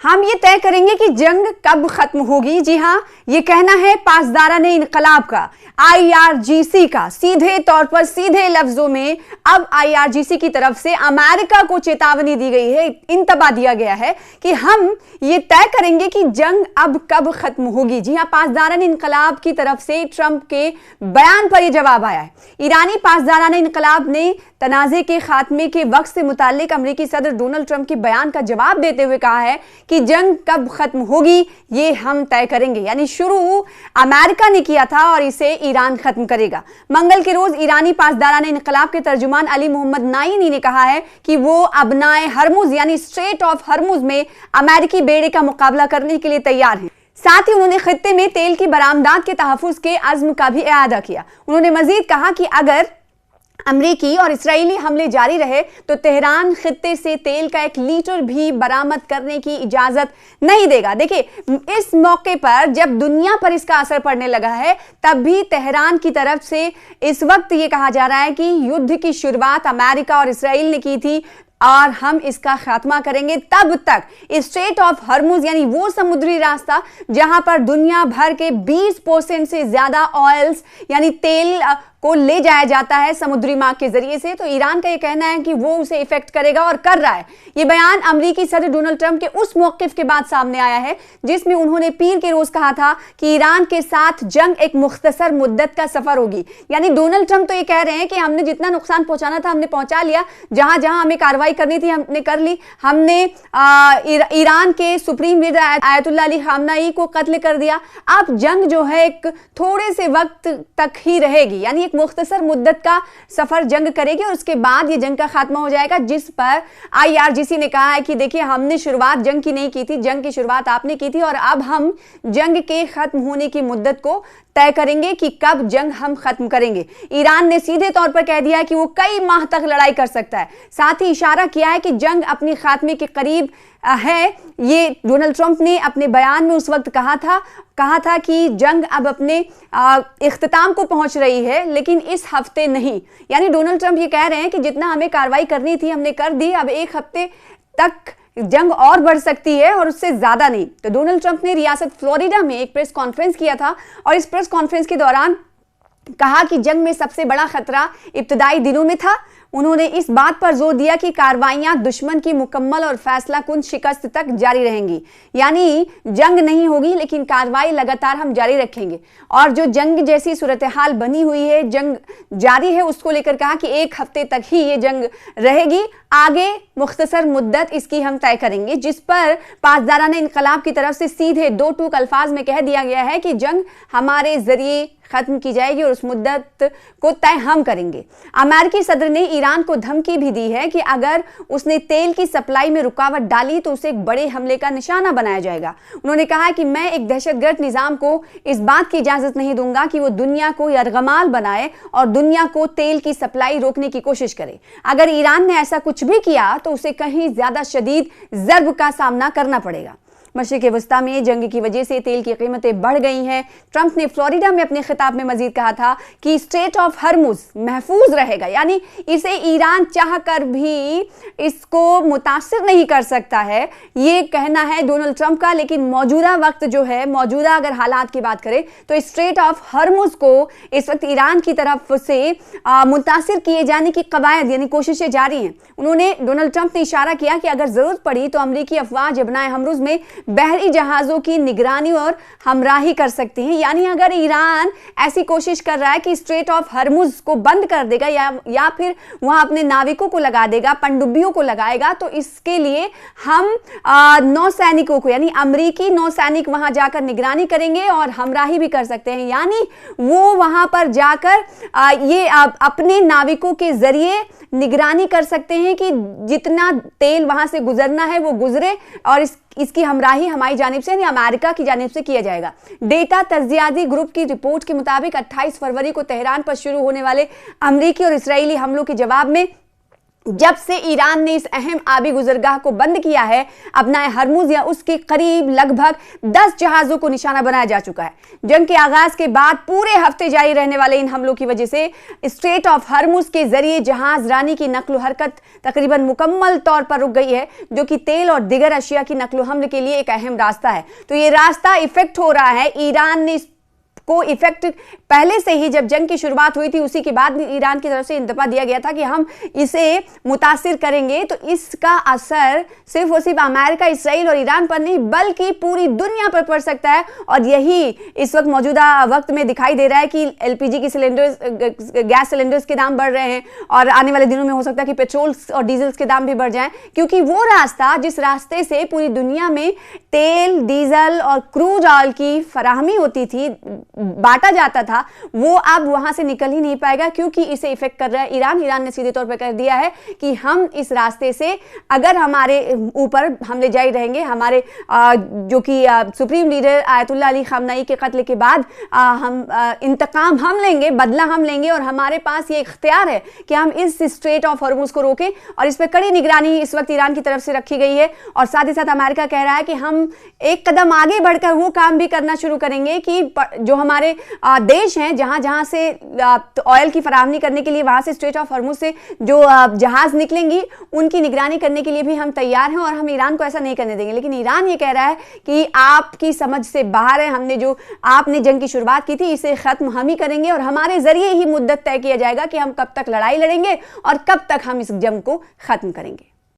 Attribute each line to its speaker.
Speaker 1: हम ये तय करेंगे कि जंग कब खत्म होगी। जी हाँ, ये कहना है पासदाराने इनकलाब का, IRGC का। सीधे तौर पर, सीधे लफ्जों में अब IRGC की तरफ से अमेरिका को चेतावनी दी गई है, इंतबा दिया गया है कि हम ये तय करेंगे कि जंग अब कब खत्म होगी। जी हाँ, पासदाराने इनकलाब की तरफ से ट्रंप के बयान पर यह जवाब आया है। ईरानी पासदाराने इनकलाब ने तनाज़े के खात्मे के वक्त से मुताल्लिक अमेरिकी सदर डोनाल्ड ट्रंप के बयान का जवाब देते हुए कहा है कि जंग कब खत्म होगी ये हम तय करेंगे। यानी शुरू अमेरिका ने किया था और इसे ईरान खत्म करेगा। मंगल के रोज ईरानी पासदाराने इनकलाब के तर्जुमान अली मोहम्मद नाईनी ने कहा है कि वो अबनाए हरमुज यानी स्ट्रेट ऑफ हरमुज में अमेरिकी बेड़े का मुकाबला करने के लिए तैयार हैं। साथ ही उन्होंने खित्ते में तेल की बरामदात के तहफ़्फ़ुज़ के अज़्म का भी इआदा किया। उन्होंने मजीद कहा कि अगर अमरीकी और इस्राएली हमले जारी रहे तो तेहरान खित्ते से तेल का 1 लीटर भी बरामद करने की इजाजत नहीं देगा। देखिए, इस मौके पर जब दुनिया पर इसका असर पड़ने लगा है, तब भी तेहरान की तरफ से इस वक्त ये कहा जा रहा है कि युद्ध की शुरुआत अमेरिका और इस्राएल ने की थी और हम इसका खात्मा करेंगे तब तक। स्ट्रेट ऑफ हरमुज यानी वो समुद्री रास्ता जहां पर दुनिया भर के 20% से ज्यादा ऑयल्स यानी तेल को ले जाया जाता है समुद्री मार्ग के जरिए से, तो ईरान का यह कहना है कि वो उसे इफेक्ट करेगा और कर रहा है। यह बयान अमेरिकी सदर डोनाल्ड ट्रंप के उस मौकिफ के बाद सामने आया है जिसमें उन्होंने पीर के रोज कहा था कि ईरान के साथ जंग एक मुख्तसर मुद्दत का सफर होगी। यानी डोनाल्ड ट्रंप तो ये कह रहे हैं कि हमने जितना नुकसान पहुंचाना था हमने पहुंचा लिया, जहां जहां हमें कार्रवाई करनी थी हमने कर ली। हमने ईरान के सुप्रीम लीडर आयतुल्लाह अली खामनाई को कत्ल कर दिया। अब जंग जो है एक थोड़े से वक्त तक ही रहेगी, यानी मुख्तसर मुद्दत का सफर जंग करेगी और उसके बाद ये जंग का खात्मा हो जाएगा। जिस पर IRGC ने कहा है कि देखिए, हमने शुरुआत जंग की नहीं की थी, जंग की शुरुआत आपने की थी और अब हम जंग के खत्म होने की मुद्दत को तय करेंगे कि कब जंग हम खत्म करेंगे। ईरान ने सीधे तौर पर कह दिया है कि वो कई माह तक लड़ाई कर सकता है। साथ ही इशारा किया है कि जंग अपनी खात्मे के करीब है। ये डोनाल्ड ट्रंप ने अपने बयान में उस वक्त कहा था कि जंग अब अपने इख्तिताम को पहुंच रही है, लेकिन इस हफ्ते नहीं। यानी डोनाल्ड ट्रंप ये कह रहे हैं कि जितना हमें कार्रवाई करनी थी हमने कर दी, अब 1 हफ्ते तक जंग और बढ़ सकती है और उससे ज्यादा नहीं। तो डोनाल्ड ट्रंप ने रियासत फ्लोरिडा में एक प्रेस कॉन्फ्रेंस किया था और इस प्रेस कॉन्फ्रेंस के दौरान कहा कि जंग में सबसे बड़ा खतरा इब्तदाई दिनों में था। उन्होंने इस बात पर जोर दिया कि कार्रवाइयां दुश्मन की मुकम्मल और फैसलाकुन शिकस्त तक जारी रहेंगी। यानी जंग नहीं होगी लेकिन कार्रवाई लगातार हम जारी रखेंगे। और जो जंग जैसी सूरत हाल बनी हुई है, जंग जारी है, उसको लेकर कहा कि 1 हफ्ते तक ही ये जंग रहेगी, आगे मुख्तसर मुद्दत इसकी हम तय करेंगे। जिस पर पासदाराने इनकलाब की तरफ से सीधे 2 टूक अल्फाज में कह दिया गया है कि जंग हमारे जरिए खत्म की जाएगी और उस मुद्दत को तय हम करेंगे। अमेरिकी सदर ने ईरान को धमकी भी दी है कि अगर उसने तेल की सप्लाई में रुकावट डाली तो उसे एक बड़े हमले का निशाना बनाया जाएगा। उन्होंने कहा कि मैं एक दहशतगर्द निजाम को इस बात की इजाजत नहीं दूंगा कि वो दुनिया को यरगमाल बनाए और दुनिया को तेल की सप्लाई रोकने की कोशिश करे। अगर ईरान ने ऐसा कुछ भी किया तो उसे कहीं ज्यादा शदीद ज़र्ब का सामना करना पड़ेगा। मशरिक़ वस्ता में जंग की वजह से तेल की कीमतें बढ़ गई हैं। ट्रंप ने फ्लोरिडा में अपने खिताब में मजीद कहा था कि स्ट्रेट ऑफ हरमुज महफूज रहेगा, यानी इसे ईरान चाह कर भी इसको मुतासिर नहीं कर सकता है, ये कहना है डोनाल्ड ट्रंप का। लेकिन मौजूदा वक्त जो है, मौजूदा अगर हालात की बात करें तो स्ट्रेट ऑफ हरमुज को इस वक्त ईरान की तरफ से मुतासिर किए जाने की कवायद यानी कोशिशें जारी हैं। उन्होंने डोनाल्ड ट्रंप ने इशारा किया कि अगर जरूरत पड़ी तो अमरीकी अफवाज अबनाए हरमुज में बहरी जहाजों की निगरानी और हमराही कर सकती हैं। यानी अगर ईरान ऐसी कोशिश कर रहा है कि स्ट्रेट ऑफ हरमुज को बंद कर देगा या फिर वहां अपने नाविकों को लगा देगा, पनडुब्बियों को लगाएगा, तो इसके लिए हम नौसैनिकों को यानी अमरीकी नौसैनिक वहां जाकर निगरानी करेंगे और हमराही भी कर सकते हैं। यानी वो वहां पर जाकर ये अपने नाविकों के जरिए निगरानी कर सकते हैं कि जितना तेल वहां से गुजरना है वो गुजरे और इसकी हमराही हमारी जानिब से यानी अमेरिका की जानिब से किया जाएगा। डेटा तज्जियाती ग्रुप की रिपोर्ट के मुताबिक 28 फरवरी को तेहरान पर शुरू होने वाले अमरीकी और इस्राएली हमलों के जवाब में जब से ईरान ने इस अहम आबी गुजरगाह को बंद किया है, अपना हरमुज या उसके करीब लगभग 10 जहाजों को निशाना बनाया जा चुका है। जंग के आगाज के बाद पूरे हफ्ते जारी रहने वाले इन हमलों की वजह से स्ट्रेट ऑफ हरमुज के जरिए जहाज रानी की नकलो हरकत तकरीबन मुकम्मल तौर पर रुक गई है, जो कि तेल और दिगर अशिया की नकलो हमल के लिए एक अहम रास्ता है। तो ये रास्ता इफेक्ट हो रहा है। ईरान ने को इफेक्ट पहले से ही, जब जंग की शुरुआत हुई थी उसी के बाद ईरान की तरफ से इंतबा दिया गया था कि हम इसे मुतासिर करेंगे। तो इसका असर सिर्फ और सिर्फ अमेरिका, इसराइल और ईरान पर नहीं बल्कि पूरी दुनिया पर पड़ सकता है। और यही इस वक्त मौजूदा वक्त में दिखाई दे रहा है कि एलपीजी की सिलेंडर्स, गैस सिलेंडर्स के दाम बढ़ रहे हैं और आने वाले दिनों में हो सकता है कि पेट्रोल और डीजल के दाम भी बढ़ जाएं, क्योंकि वो रास्ता जिस रास्ते से पूरी दुनिया में तेल, डीजल और क्रूड ऑयल की फराहमी होती थी, बांटा जाता था, वो अब वहां से निकल ही नहीं पाएगा, क्योंकि इसे इफेक्ट कर रहा है ईरान। ईरान ने सीधे तौर पर कह दिया है कि हम इस रास्ते से अगर हमारे ऊपर हमले जारी रहेंगे, हमारे जो कि supreme leader Ayatollah Ali Khamenei के कत्ल के बाद हम इंतकाम हम लेंगे, बदला हम लेंगे और हमारे पास ये इख्तियार है कि हम इस स्ट्रेट ऑफ हॉर्मुज को रोकें। और इस पर कड़ी निगरानी इस वक्त ईरान की तरफ से रखी गई है। और साथ ही साथ अमेरिका कह रहा है कि हम एक कदम आगे बढ़कर वो काम भी करना शुरू करेंगे कि जो हमारे देश हैं जहां जहां से ऑयल की फराहमी करने के लिए वहां से स्ट्रेट ऑफ हॉर्मुज से जो जहाज निकलेंगी उनकी निगरानी करने के लिए भी हम तैयार हैं और हम ईरान को ऐसा नहीं करने देंगे। लेकिन ईरान ये कह रहा है कि आपकी समझ से बाहर है, हमने जो आपने जंग की शुरुआत की थी इसे खत्म हम ही करेंगे और हमारे जरिए ही मुद्दत तय किया जाएगा कि हम कब तक लड़ाई लड़ेंगे और कब तक हम इस जंग को खत्म करेंगे।